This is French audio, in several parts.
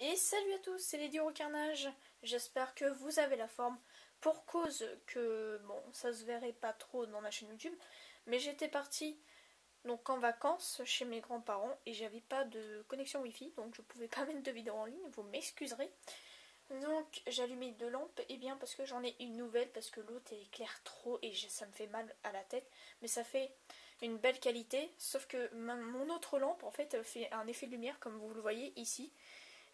Et salut à tous, c'est Lady au Carnage. J'espère que vous avez la forme. Pour cause que, bon, ça se verrait pas trop dans ma chaîne YouTube, mais j'étais partie donc en vacances chez mes grands-parents et j'avais pas de connexion Wi-Fi, donc je pouvais pas mettre de vidéo en ligne, vous m'excuserez. Donc j'ai allumé deux lampes, et bien parce que j'en ai une nouvelle, parce que l'autre elle éclaire trop et ça me fait mal à la tête, mais ça fait une belle qualité, sauf que mon autre lampe en fait fait un effet de lumière comme vous le voyez ici.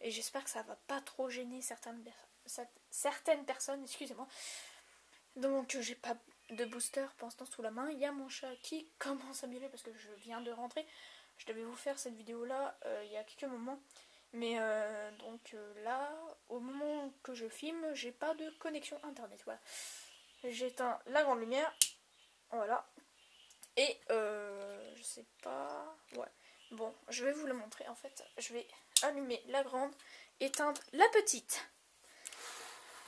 Et j'espère que ça va pas trop gêner certaines personnes, excusez-moi. Donc j'ai pas de booster pour l'instant sous la main. Il y a mon chat qui commence à miauler parce que je viens de rentrer. Je devais vous faire cette vidéo là il y a quelques moments. Mais là, au moment que je filme, j'ai pas de connexion internet. Voilà. J'éteins la grande lumière. Voilà. Et je sais pas. Ouais. Bon, je vais vous le montrer. En fait, je vais allumer la grande, éteindre la petite.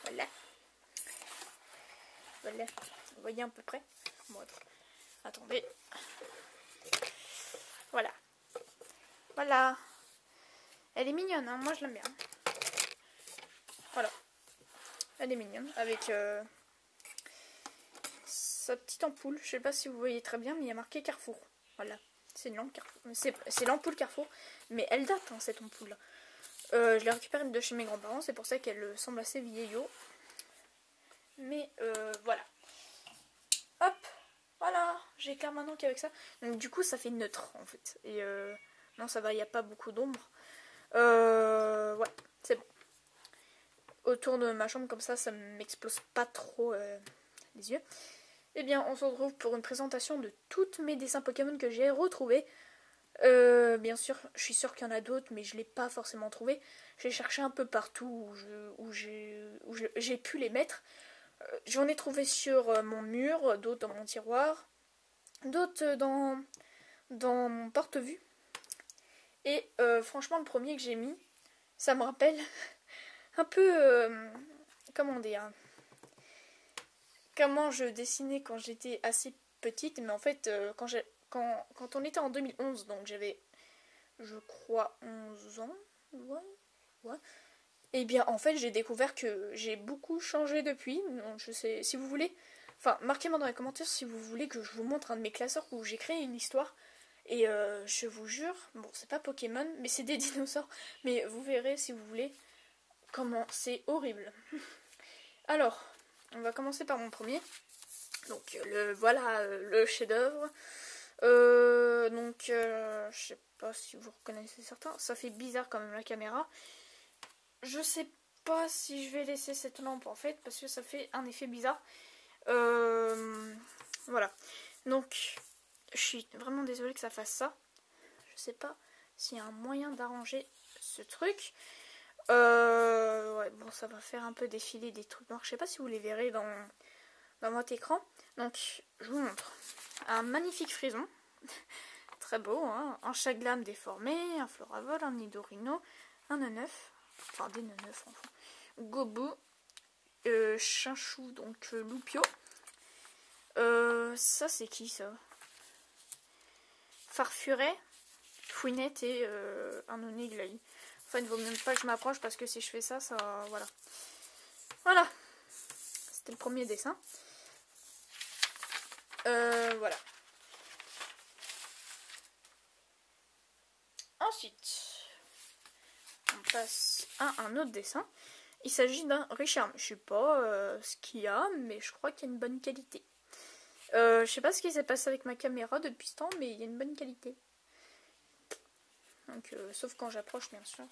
Voilà. Voilà. Vous voyez à peu près. Bon, attendez. Voilà. Voilà. Elle est mignonne, hein. Moi je l'aime bien. Voilà. Elle est mignonne. Avec sa petite ampoule. Je sais pas si vous voyez très bien, mais il y a marqué Carrefour. Voilà. C'est une lampe Carrefour. C'est l'ampoule Carrefour. Mais elle date, hein, cette ampoule. Je l'ai récupérée de chez mes grands-parents. C'est pour ça qu'elle semble assez vieillot. Mais voilà. Hop. Voilà. J'éclaire maintenant qu'avec ça. Donc du coup, ça fait neutre, en fait. Et non, ça va, il n'y a pas beaucoup d'ombre. Ouais, c'est bon. Autour de ma chambre, comme ça m'explose pas trop les yeux. Eh bien, on se retrouve pour une présentation de tous mes dessins Pokémon que j'ai retrouvés. Bien sûr, je suis sûre qu'il y en a d'autres, mais je ne l'ai pas forcément trouvé. J'ai cherché un peu partout où j'ai pu les mettre. J'en ai trouvé sur mon mur, d'autres dans mon tiroir, d'autres dans mon porte-vue. Et franchement, le premier que j'ai mis, ça me rappelle un peu, comment dire, comment je dessinais quand j'étais assez petite. Mais en fait, quand on était en 2011, donc j'avais, je crois, 11 ans. Ouais, ouais. Et bien, en fait, j'ai découvert que j'ai beaucoup changé depuis. Donc, je sais, si vous voulez, enfin, marquez-moi dans les commentaires si vous voulez que je vous montre un de mes classeurs où j'ai créé une histoire. Et je vous jure, bon, c'est pas Pokémon, mais c'est des dinosaures. Mais vous verrez si vous voulez comment c'est horrible. Alors, on va commencer par mon premier. Donc, voilà le chef-d'œuvre. Je sais pas si vous reconnaissez certains. Ça fait bizarre quand même la caméra. Je sais pas si je vais laisser cette lampe en fait, parce que ça fait un effet bizarre. Voilà. Donc, je suis vraiment désolée que ça fasse ça. Je sais pas s'il y a un moyen d'arranger ce truc. Ouais, bon, ça va faire un peu défiler des trucs noirs. Je sais pas si vous les verrez dans votre écran. Donc, je vous montre un magnifique frison. Très beau, hein. Un chaglame déformé, un floravol, un nidorino, un neuf, enfin des neuf enfin. Gobu, chinchou, donc loupio. Ça c'est qui ça? Farfuret, fouinette et un oniglaï. Enfin, il ne vaut même pas que je m'approche parce que si je fais ça, voilà. Voilà. C'était le premier dessin. Voilà. Ensuite, on passe à un autre dessin. Il s'agit d'un Richard. Je sais pas ce qu'il y a, mais je crois qu'il y a une bonne qualité. Je sais pas ce qui s'est passé avec ma caméra depuis ce temps, mais il y a une bonne qualité. Donc, sauf quand j'approche, bien sûr.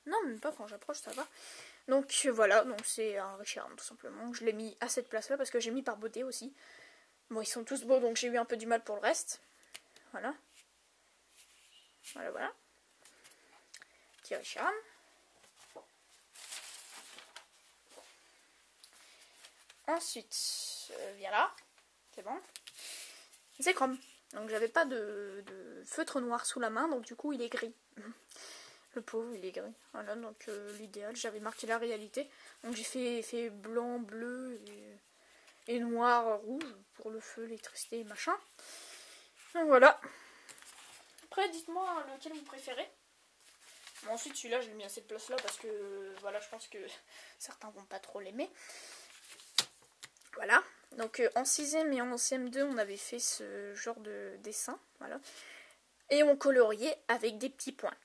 Non, même pas quand j'approche, ça va. Donc voilà, donc c'est un Richard tout simplement. Je l'ai mis à cette place-là parce que j'ai mis par beauté aussi. Bon, ils sont tous beaux, donc j'ai eu un peu du mal pour le reste. Voilà. Voilà, voilà. Petit Richard. Ensuite, viens là. C'est bon. C'est chrome. Donc j'avais pas de feutre noir sous la main, donc du coup il est gris. Le pauvre, il est gris. Voilà, donc l'idéal, j'avais marqué la réalité. Donc j'ai fait blanc, bleu et noir, rouge pour le feu, l'électricité et machin. Donc voilà. Après, dites-moi lequel vous préférez. Bon, ensuite celui-là je l'ai mis à cette place là parce que voilà, je pense que certains vont pas trop l'aimer. Voilà, donc en 6ème et en CM2 on avait fait ce genre de dessin, voilà. Et on coloriait avec des petits points.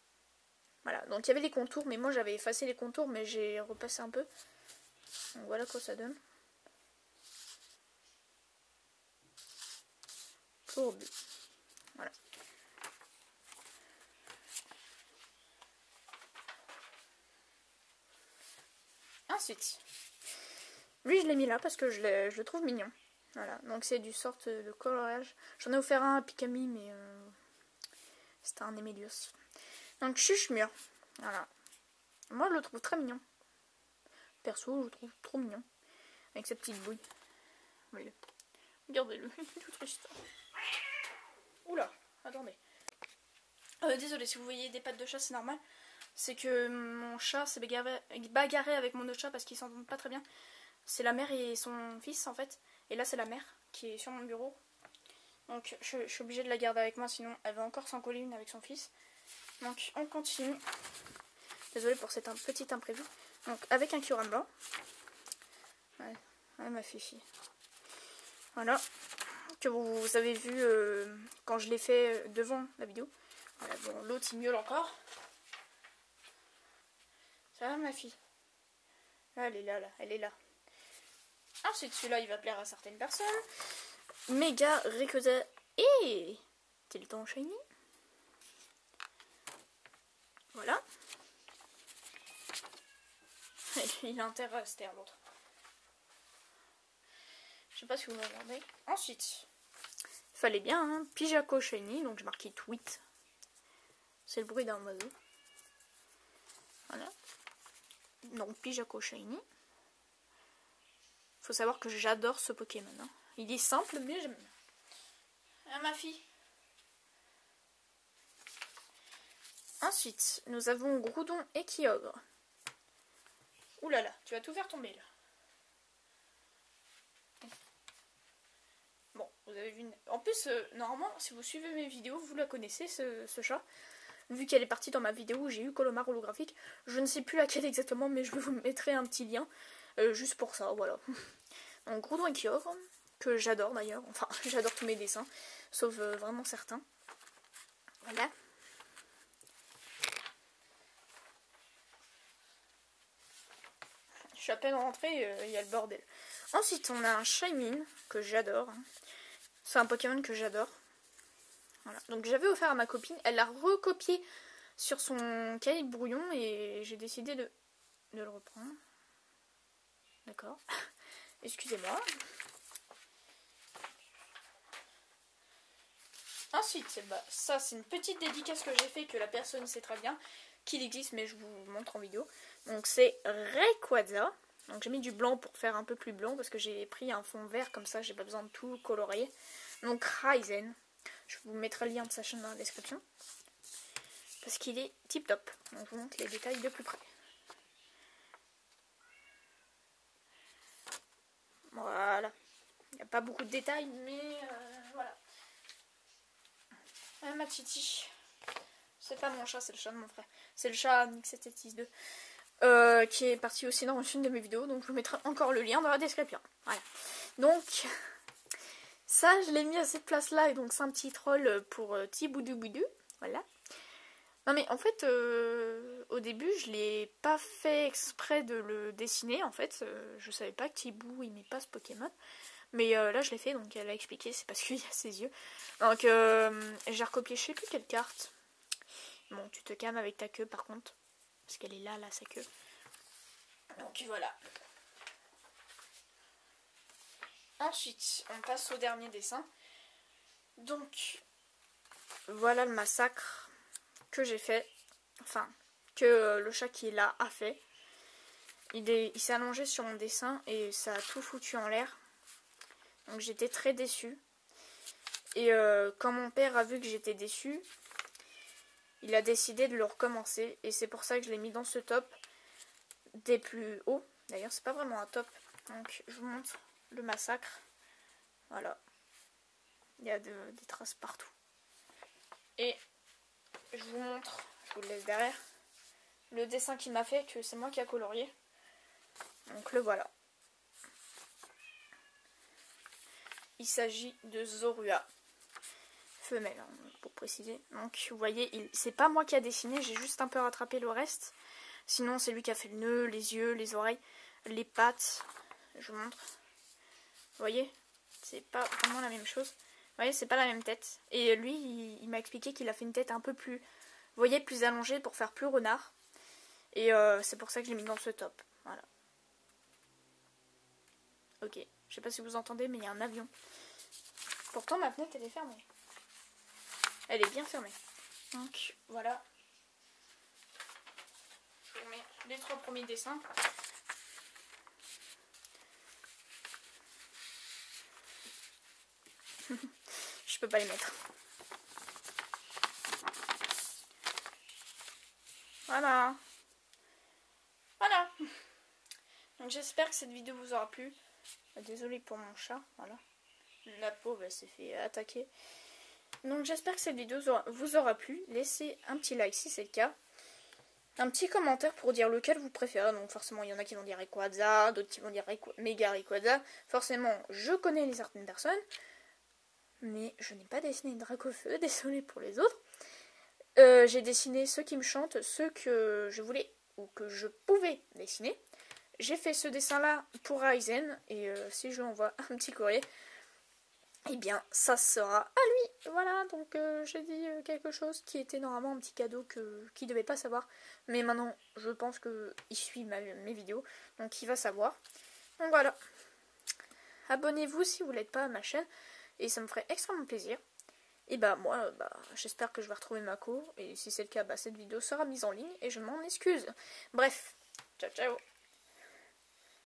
Voilà, donc il y avait les contours, mais moi j'avais effacé les contours, mais j'ai repassé un peu. Donc voilà quoi ça donne. Courbe. Voilà. Ensuite, lui je l'ai mis là parce que je le trouve mignon. Voilà, donc c'est du sorte de coloriage. J'en ai offert un à Pikami, mais c'était un Emilios. Donc Chuchemur. Voilà. Moi je le trouve très mignon. Perso, je le trouve trop mignon. Avec sa petite bouille. Oui. Regardez-le, il est tout triste. Oula, attendez. Désolé, si vous voyez des pattes de chat, c'est normal. C'est que mon chat s'est bagarré avec mon autre chat parce qu'ils s'entendent pas très bien. C'est la mère et son fils en fait. Et là c'est la mère qui est sur mon bureau. Donc je suis obligée de la garder avec moi, sinon elle va encore s'en coller une avec son fils. Donc on continue. Désolée pour cet petit imprévu. Donc avec un Kyurem blanc. Ouais, ma fifi. Voilà. Que vous avez vu quand je l'ai fait devant la vidéo. Voilà, bon, l'autre il miaule encore. Ça va ma fille? Là, elle est là, elle est là. Ensuite celui-là il va plaire à certaines personnes. Méga Rayquaza et Tilton Shiny. Voilà. Il a intérêt à rester à l'autre. Je sais pas si vous me regardez. Ensuite, il fallait bien hein, Pijako Shiny, donc j'ai marqué tweet. C'est le bruit d'un oiseau. Voilà. Donc Pijako Shiny. Faut savoir que j'adore ce Pokémon. Hein. Il est simple, mais j'aime bien. Ah, ma fille. Ensuite, nous avons Groudon et Kyogre. Ouh là là, tu vas tout faire tomber là. Bon, vous avez vu. En plus, normalement, si vous suivez mes vidéos, vous la connaissez, ce chat. Vu qu'elle est partie dans ma vidéo où j'ai eu Colomar holographique. Je ne sais plus laquelle exactement, mais je vous mettrai un petit lien. Juste pour ça, voilà. Donc, Groudon et Kyogre, que j'adore d'ailleurs. Enfin, j'adore tous mes dessins, sauf vraiment certains. Voilà. Je suis à peine rentrée, il y a le bordel. Ensuite, on a un Shaymin, que j'adore. C'est un Pokémon que j'adore. Voilà. Donc j'avais offert à ma copine, elle l'a recopié sur son cahier de brouillon et j'ai décidé de le reprendre. D'accord. Excusez-moi. Ensuite, bah, ça c'est une petite dédicace que j'ai fait que la personne sait très bien qu'il existe, mais je vous montre en vidéo. Donc c'est Rayquaza. Donc j'ai mis du blanc pour faire un peu plus blanc parce que j'ai pris un fond vert comme ça, j'ai pas besoin de tout colorier. Donc Ryzen. Je vous mettrai le lien de sa chaîne dans la description. Parce qu'il est tip top. Donc je vous montre les détails de plus près. Voilà. Il n'y a pas beaucoup de détails, mais voilà. Ah, ma titi. C'est pas mon chat, c'est le chat de mon frère. C'est le chat Nick7762. Qui est parti aussi dans une de mes vidéos. Donc je vous mettrai encore le lien dans la description. Voilà. Donc... ça, je l'ai mis à cette place-là, et donc c'est un petit troll pour Tiboudou Boudou, voilà. Non mais en fait, au début, je l'ai pas fait exprès de le dessiner, en fait. Je savais pas que Tibou aimait pas ce Pokémon. Mais là, je l'ai fait, donc elle a expliqué, c'est parce qu'il y a ses yeux. Donc, j'ai recopié, je sais plus quelle carte. Bon, tu te calmes avec ta queue, par contre. Parce qu'elle est là, sa queue. Donc, voilà. Ensuite, on passe au dernier dessin. Donc, voilà le massacre que j'ai fait. Enfin, que le chat qui est là a fait. Il s'est allongé sur mon dessin et ça a tout foutu en l'air. Donc j'étais très déçue. Et quand mon père a vu que j'étais déçue, il a décidé de le recommencer. Et c'est pour ça que je l'ai mis dans ce top des plus hauts. D'ailleurs, c'est pas vraiment un top. Donc, je vous montre le massacre. Voilà. Il y a des traces partout. Et je vous montre, je vous le laisse derrière. le dessin qu'il m'a fait, que c'est moi qui a colorié. Donc le voilà. Il s'agit de Zorua. Femelle, hein, pour préciser. Donc vous voyez, c'est pas moi qui a dessiné, j'ai juste un peu rattrapé le reste. Sinon c'est lui qui a fait le nœud, les yeux, les oreilles, les pattes. Je vous montre. Vous voyez, c'est pas vraiment la même chose. Vous voyez, c'est pas la même tête. Et lui, il m'a expliqué qu'il a fait une tête un peu plus, vous voyez, plus allongée pour faire plus renard. Et c'est pour ça que je l'ai mis dans ce top. Voilà. Ok, je sais pas si vous entendez, mais il y a un avion. Pourtant ma fenêtre elle est fermée. Elle est bien fermée. Donc voilà. Je vous mets les 3 premiers dessins. Je peux pas les mettre. Voilà. Voilà. Donc j'espère que cette vidéo vous aura plu. Désolée pour mon chat. Voilà. La pauvre elle s'est fait attaquer. Donc j'espère que cette vidéo vous aura plu. Laissez un petit like si c'est le cas. Un petit commentaire pour dire lequel vous préférez. Donc forcément il y en a qui vont dire Rayquaza, d'autres qui vont dire Mega Rayquaza. Forcément je connais les certaines personnes. Mais je n'ai pas dessiné une Dracofeu, désolé pour les autres. J'ai dessiné ceux qui me chantent, ceux que je voulais ou que je pouvais dessiner. J'ai fait ce dessin là pour Ryzen et si je lui envoie un petit courrier, eh bien ça sera à lui. Voilà, donc j'ai dit quelque chose qui était normalement un petit cadeau qu'il ne devait pas savoir. Mais maintenant je pense qu'il suit mes vidéos, donc il va savoir. Donc voilà. Abonnez-vous si vous ne l'êtes pas à ma chaîne et ça me ferait extrêmement plaisir. Et bah moi, j'espère que je vais retrouver Mako. Et si c'est le cas, cette vidéo sera mise en ligne et je m'en excuse. Bref, ciao ciao.